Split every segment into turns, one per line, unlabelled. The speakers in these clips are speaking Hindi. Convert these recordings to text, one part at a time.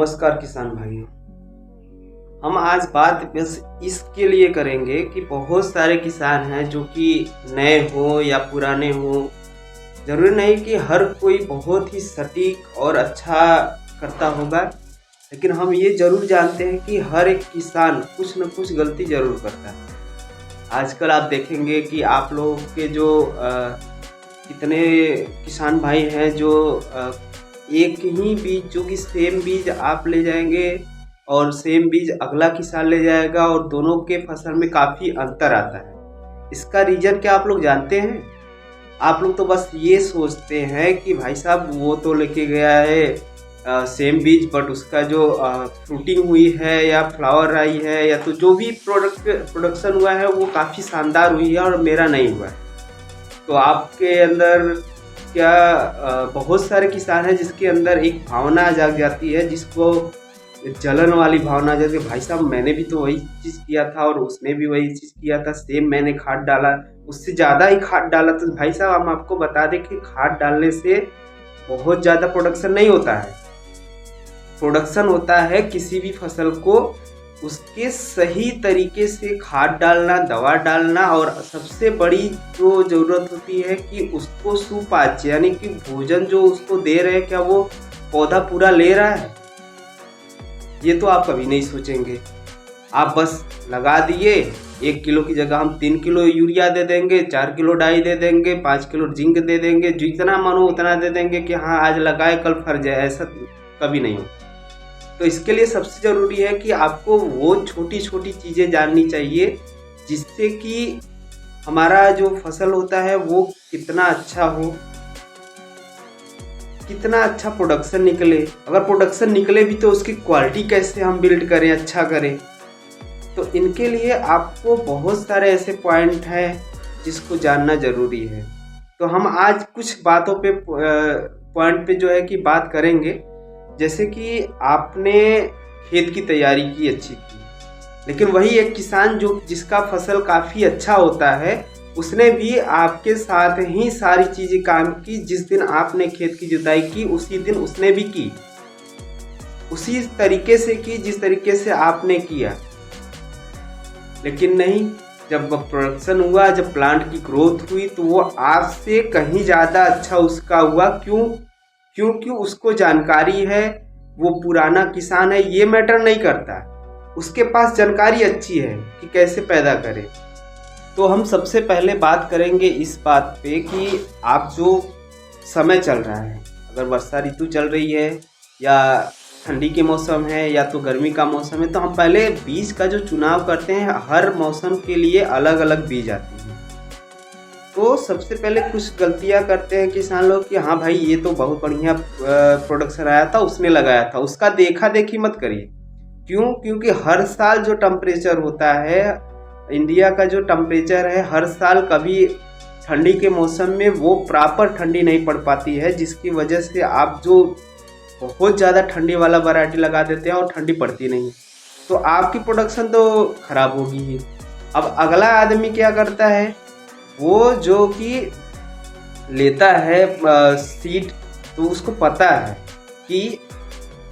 नमस्कार किसान भाइयों। हम आज बात बस इसके लिए करेंगे कि बहुत सारे किसान हैं जो कि नए हो या पुराने हो। जरूरी नहीं कि हर कोई बहुत ही सटीक और अच्छा करता होगा, लेकिन हम ये जरूर जानते हैं कि हर एक किसान कुछ न कुछ गलती जरूर करता है। आजकल आप देखेंगे कि आप लोगों के जो कितने किसान भाई हैं जो एक ही बीज, जो कि सेम बीज आप ले जाएंगे और सेम बीज अगला किसान ले जाएगा और दोनों के फसल में काफ़ी अंतर आता है। इसका रीज़न क्या आप लोग जानते हैं? आप लोग तो बस ये सोचते हैं कि भाई साहब वो तो लेके गया है सेम बीज, बट उसका जो फ्रूटिंग हुई है या फ्लावर आई है या तो जो भी प्रोडक्शन हुआ है वो काफ़ी शानदार हुई है और मेरा नहीं हुआ है। तो आपके अंदर क्या बहुत सारे किसान हैं जिसके अंदर एक भावना जाग जाती है, जिसको जलन वाली भावना, जैसे भाई साहब मैंने भी तो वही चीज़ किया था और उसने भी वही चीज़ किया था, सेम मैंने खाद डाला, उससे ज़्यादा ही खाद डाला। तो भाई साहब हम आपको बता दें कि खाद डालने से बहुत ज़्यादा प्रोडक्शन नहीं होता है। प्रोडक्शन होता है किसी भी फसल को उसके सही तरीके से खाद डालना, दवा डालना, और सबसे बड़ी जो ज़रूरत होती है कि उसको सुपाच्य यानी कि भोजन जो उसको दे रहे हैं क्या वो पौधा पूरा ले रहा है। ये तो आप कभी नहीं सोचेंगे। आप बस लगा दिए, 1 किलो की जगह हम 3 किलो यूरिया दे देंगे, 4 किलो डाई दे देंगे, 5 किलो जिंक दे देंगे, जितना मानो उतना दे देंगे कि हाँ आज लगाए कल फर जाए, ऐसा कभी नहीं होता। तो इसके लिए सबसे ज़रूरी है कि आपको वो छोटी छोटी चीज़ें जाननी चाहिए जिससे कि हमारा जो फसल होता है वो कितना अच्छा हो, कितना अच्छा प्रोडक्शन निकले। अगर प्रोडक्शन निकले भी तो उसकी क्वालिटी कैसे हम बिल्ड करें, अच्छा करें। तो इनके लिए आपको बहुत सारे ऐसे पॉइंट हैं जिसको जानना ज़रूरी है। तो हम आज कुछ बातों पे पॉइंट पे जो है कि बात करेंगे। जैसे कि आपने खेत की तैयारी की, अच्छी की, लेकिन वही एक किसान जो जिसका फसल काफ़ी अच्छा होता है उसने भी आपके साथ ही सारी चीज़ें काम की। जिस दिन आपने खेत की जुताई की उसी दिन उसने भी की, उसी तरीके से की जिस तरीके से आपने किया। लेकिन नहीं, जब प्रोडक्शन हुआ, जब प्लांट की ग्रोथ हुई तो वो आपसे कहीं ज़्यादा अच्छा उसका हुआ। क्यों? क्योंकि उसको जानकारी है, वो पुराना किसान है, ये मैटर नहीं करता, उसके पास जानकारी अच्छी है कि कैसे पैदा करें। तो हम सबसे पहले बात करेंगे इस बात पे कि आप जो समय चल रहा है, अगर वर्षा ऋतु चल रही है या ठंडी के मौसम है या तो गर्मी का मौसम है, तो हम पहले बीज का जो चुनाव करते हैं, हर मौसम के लिए अलग अलग बीज आती है। तो सबसे पहले कुछ गलतियां करते हैं किसान लोग कि हाँ भाई ये तो बहुत बढ़िया प्रोडक्शन आया था, उसने लगाया था, उसका देखा देखी मत करिए। क्यों? क्योंकि हर साल जो टेम्परेचर होता है, इंडिया का जो टेम्परेचर है, हर साल कभी ठंडी के मौसम में वो प्रॉपर ठंडी नहीं पड़ पाती है, जिसकी वजह से आप जो बहुत ज़्यादा ठंडी वाला वैरायटी लगा देते हैं और ठंडी पड़ती नहीं, तो आपकी प्रोडक्शन तो खराब होगी ही। अब अगला आदमी क्या करता है, वो जो कि लेता है सीड, तो उसको पता है कि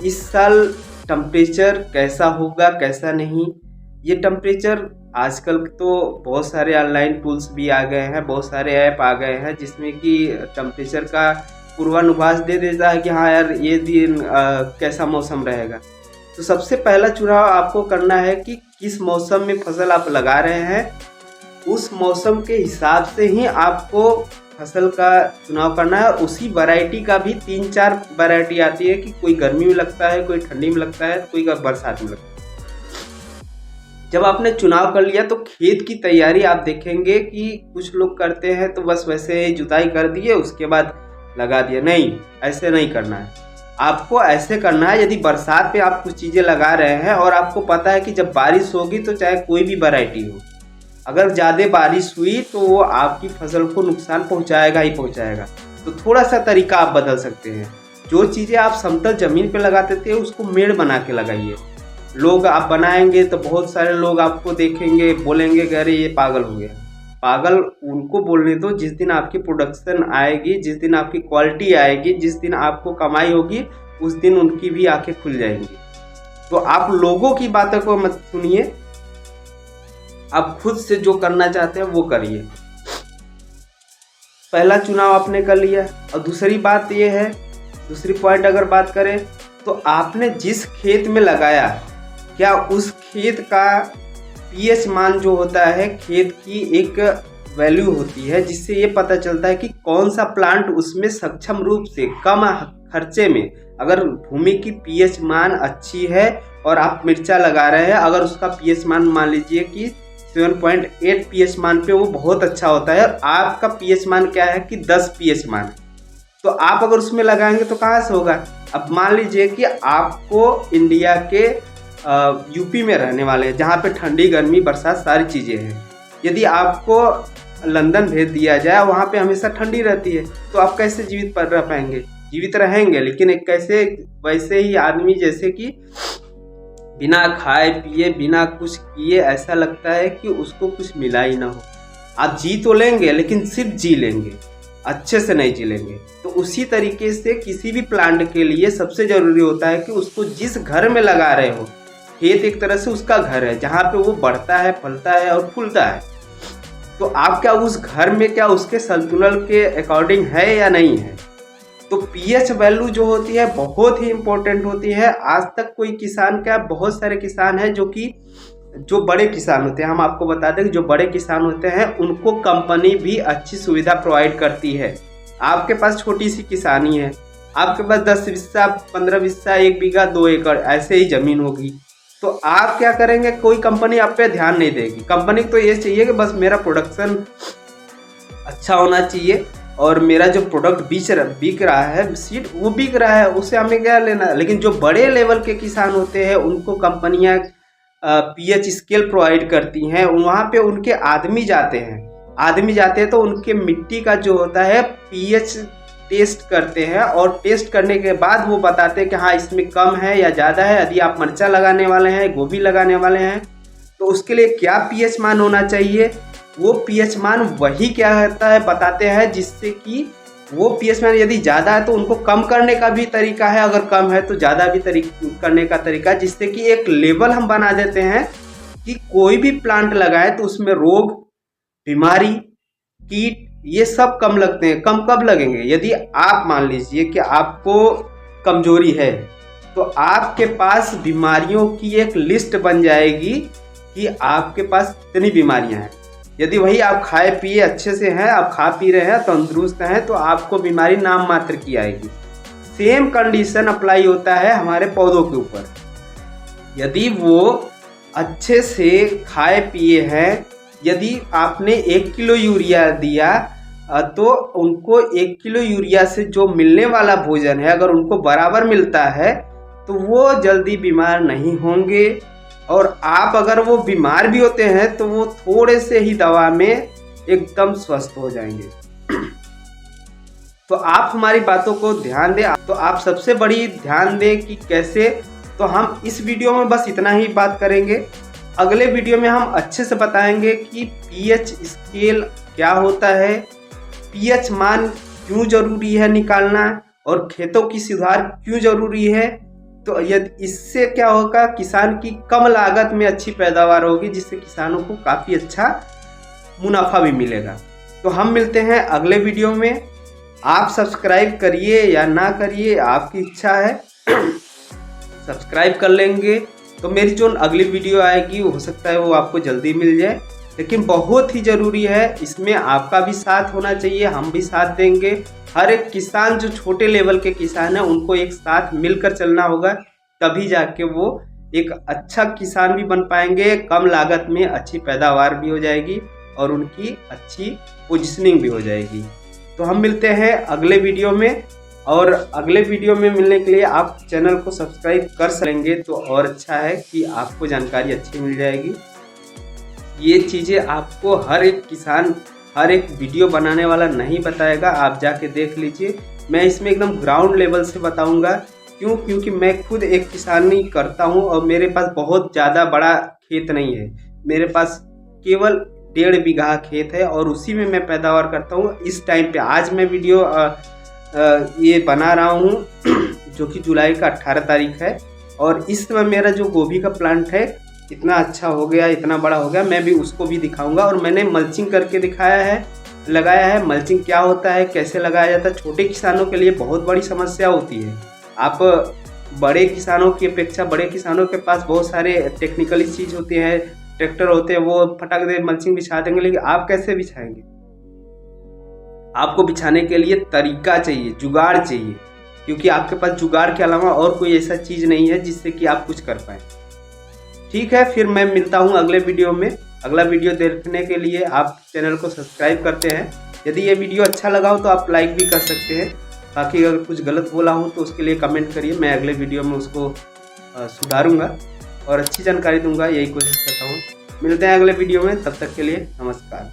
इस साल टेम्परेचर कैसा होगा कैसा नहीं। ये टेम्परेचर आजकल तो बहुत सारे ऑनलाइन टूल्स भी आ गए हैं, बहुत सारे ऐप आ गए हैं जिसमें कि टेम्परेचर का पूर्वानुमान दे देता है कि हाँ यार ये दिन कैसा मौसम रहेगा। तो सबसे पहला चुनाव आपको करना है कि किस मौसम में फसल आप लगा रहे हैं, उस मौसम के हिसाब से ही आपको फसल का चुनाव करना है। उसी वैरायटी का भी 3-4 वैरायटी आती है कि कोई गर्मी में लगता है, कोई ठंडी में लगता है, कोई बरसात में लगता है। जब आपने चुनाव कर लिया तो खेत की तैयारी आप देखेंगे कि कुछ लोग करते हैं तो बस वैसे ही जुताई कर दिए उसके बाद लगा दिया। नहीं, ऐसे नहीं करना है। आपको ऐसे करना है, यदि बरसात पे आप कुछ चीज़ें लगा रहे हैं और आपको पता है कि जब बारिश होगी तो चाहे कोई भी वैरायटी हो, अगर ज़्यादा बारिश हुई तो वो आपकी फसल को नुकसान पहुंचाएगा ही पहुंचाएगा। तो थोड़ा सा तरीका आप बदल सकते हैं। जो चीज़ें आप समतल ज़मीन पे लगाते थे उसको मेड़ बना के लगाइए। लोग आप बनाएंगे तो बहुत सारे लोग आपको देखेंगे, बोलेंगे कि अरे ये पागल हो गया। पागल उनको बोलने दो जिस दिन आपकी प्रोडक्शन आएगी, जिस दिन आपकी क्वालिटी आएगी, जिस दिन आपको कमाई होगी, उस दिन उनकी भी आंखें खुल जाएंगी। तो आप लोगों की बातों को मत सुनिए, आप खुद से जो करना चाहते हैं वो करिए। पहला चुनाव आपने कर लिया। और दूसरी बात ये है, दूसरी पॉइंट अगर बात करें तो आपने जिस खेत में लगाया, क्या उस खेत का पीएच मान जो होता है, खेत की एक वैल्यू होती है जिससे ये पता चलता है कि कौन सा प्लांट उसमें सक्षम रूप से कम खर्चे में, अगर भूमि की पीएच मान अच्छी है और आप मिर्चा लगा रहे हैं, अगर उसका पीएच मान मान लीजिए कि 7.8 पीएच मान पे वो बहुत अच्छा होता है और आपका पीएच मान क्या है कि 10 पीएच मान है, तो आप अगर उसमें लगाएंगे तो कहाँ से होगा। अब मान लीजिए कि आपको इंडिया के यूपी में रहने वाले हैं जहाँ पे ठंडी गर्मी बरसात सारी चीज़ें हैं, यदि आपको लंदन भेज दिया जाए, वहाँ पे हमेशा ठंडी रहती है, तो आप कैसे जीवित रह पाएंगे। जीवित रहेंगे लेकिन एक कैसे, वैसे ही आदमी जैसे कि बिना खाए पिए बिना कुछ किए ऐसा लगता है कि उसको कुछ मिला ही ना हो। आप जी तो लेंगे लेकिन सिर्फ जी लेंगे, अच्छे से नहीं जी लेंगे। तो उसी तरीके से किसी भी प्लांट के लिए सबसे ज़रूरी होता है कि उसको जिस घर में लगा रहे हो, खेत एक तरह से उसका घर है जहाँ पे वो बढ़ता है, फलता है और फूलता है, तो आप क्या उस घर में क्या उसके संतुलन के अकॉर्डिंग है या नहीं है। तो पीएच वैल्यू जो होती है बहुत ही इम्पोर्टेंट होती है। आज तक कोई किसान, क्या बहुत सारे किसान हैं जो बड़े किसान होते हैं, हम आपको बता दें कि जो बड़े किसान होते हैं उनको कंपनी भी अच्छी सुविधा प्रोवाइड करती है। आपके पास छोटी सी किसानी है, आपके पास 10 बिस्सा 15 बिस्सा 1 बीघा 2 एकड़ ऐसे ही ज़मीन होगी, तो आप क्या करेंगे, कोई कंपनी आप पे ध्यान नहीं देगी। कंपनी को तो ये चाहिए कि बस मेरा प्रोडक्शन अच्छा होना चाहिए और मेरा जो प्रोडक्ट बिक रहा है, सीड वो बिक रहा है, उससे हमें क्या लेना। लेकिन जो बड़े लेवल के किसान होते हैं उनको कंपनियां पीएच स्केल प्रोवाइड करती हैं, वहाँ पे उनके आदमी जाते हैं तो उनके मिट्टी का जो होता है पीएच टेस्ट करते हैं और टेस्ट करने के बाद वो बताते हैं कि हाँ इसमें कम है या ज़्यादा है। यदि आप मिर्चा लगाने वाले हैं, गोभी लगाने वाले हैं, तो उसके लिए क्या पीएच मान होना चाहिए, वो पीएच मान वही क्या होता है बताते हैं, जिससे कि वो पीएच मान यदि ज़्यादा है तो उनको कम करने का भी तरीका है, अगर कम है तो ज़्यादा भी करने का तरीका, जिससे कि एक लेवल हम बना देते हैं कि कोई भी प्लांट लगाए तो उसमें रोग, बीमारी, कीट ये सब कम लगते हैं। कम कब लगेंगे, यदि आप मान लीजिए कि आपको कमजोरी है तो आपके पास बीमारियों की एक लिस्ट बन जाएगी कि आपके पास कितनी बीमारियां हैं। यदि वही आप खाए पिए अच्छे से हैं, आप खा पी रहे हैं, तंदुरुस्त हैं, तो आपको बीमारी नाम मात्र की आएगी। सेम कंडीशन अप्लाई होता है हमारे पौधों के ऊपर। यदि वो अच्छे से खाए पिए हैं, यदि आपने 1 किलो यूरिया दिया तो उनको 1 किलो यूरिया से जो मिलने वाला भोजन है अगर उनको बराबर मिलता है तो वो जल्दी बीमार नहीं होंगे। और आप अगर वो बीमार भी होते हैं तो वो थोड़े से ही दवा में एकदम स्वस्थ हो जाएंगे। तो आप हमारी बातों को ध्यान दें। तो आप सबसे बड़ी ध्यान दें कि कैसे। तो हम इस वीडियो में बस इतना ही बात करेंगे। अगले वीडियो में हम अच्छे से बताएंगे कि पीएच स्केल क्या होता है, पीएच मान क्यों जरूरी है निकालना, और खेतों की सुधार क्यों जरूरी है। तो यदि इससे क्या होगा, किसान की कम लागत में अच्छी पैदावार होगी, जिससे किसानों को काफ़ी अच्छा मुनाफा भी मिलेगा। तो हम मिलते हैं अगले वीडियो में। आप सब्सक्राइब करिए या ना करिए, आपकी इच्छा है। सब्सक्राइब कर लेंगे तो मेरी जो अगली वीडियो आएगी हो सकता है वो आपको जल्दी मिल जाए। लेकिन बहुत ही ज़रूरी है, इसमें आपका भी साथ होना चाहिए, हम भी साथ देंगे। हर एक किसान, जो छोटे लेवल के किसान हैं, उनको एक साथ मिलकर चलना होगा, तभी जाके वो एक अच्छा किसान भी बन पाएंगे, कम लागत में अच्छी पैदावार भी हो जाएगी और उनकी अच्छी पोजीशनिंग भी हो जाएगी। तो हम मिलते हैं अगले वीडियो में, और अगले वीडियो में मिलने के लिए आप चैनल को सब्सक्राइब कर सकेंगे तो और अच्छा है कि आपको जानकारी अच्छी मिल जाएगी। ये चीज़ें आपको हर एक किसान, हर एक वीडियो बनाने वाला नहीं बताएगा, आप जाके देख लीजिए। मैं इसमें एकदम ग्राउंड लेवल से बताऊंगा। क्योंकि मैं खुद एक किसानी करता हूं और मेरे पास बहुत ज़्यादा बड़ा खेत नहीं है, मेरे पास केवल 1.5 बीघा खेत है और उसी में मैं पैदावार करता हूं। इस टाइम पे आज मैं वीडियो ये बना रहा हूं जो कि जुलाई का 18 तारीख है, और इस समय मेरा जो गोभी का प्लांट है इतना अच्छा हो गया, इतना बड़ा हो गया, मैं भी उसको भी दिखाऊंगा। और मैंने मल्चिंग करके दिखाया है, लगाया है। मल्चिंग क्या होता है, कैसे लगाया जाता है, छोटे किसानों के लिए बहुत बड़ी समस्या होती है। आप बड़े किसानों की अपेक्षा, बड़े किसानों के पास बहुत सारे टेक्निकली चीज़ होती है, ट्रैक्टर होते हैं, वो फटाक दे मल्चिंग बिछा देंगे, लेकिन आप कैसे बिछाएंगे? आपको बिछाने के लिए तरीका चाहिए, जुगाड़ चाहिए, क्योंकि आपके पास जुगाड़ के अलावा और कोई ऐसा चीज़ नहीं है जिससे कि आप कुछ कर पाएँ। ठीक है, फिर मैं मिलता हूँ अगले वीडियो में। अगला वीडियो देखने के लिए आप चैनल को सब्सक्राइब करते हैं। यदि ये वीडियो अच्छा लगा हो तो आप लाइक भी कर सकते हैं। बाकी अगर कुछ गलत बोला हूँ तो उसके लिए कमेंट करिए, मैं अगले वीडियो में उसको सुधारूंगा और अच्छी जानकारी दूंगा, यही कोशिश करता हूँ। मिलते हैं अगले वीडियो में, तब तक के लिए नमस्कार।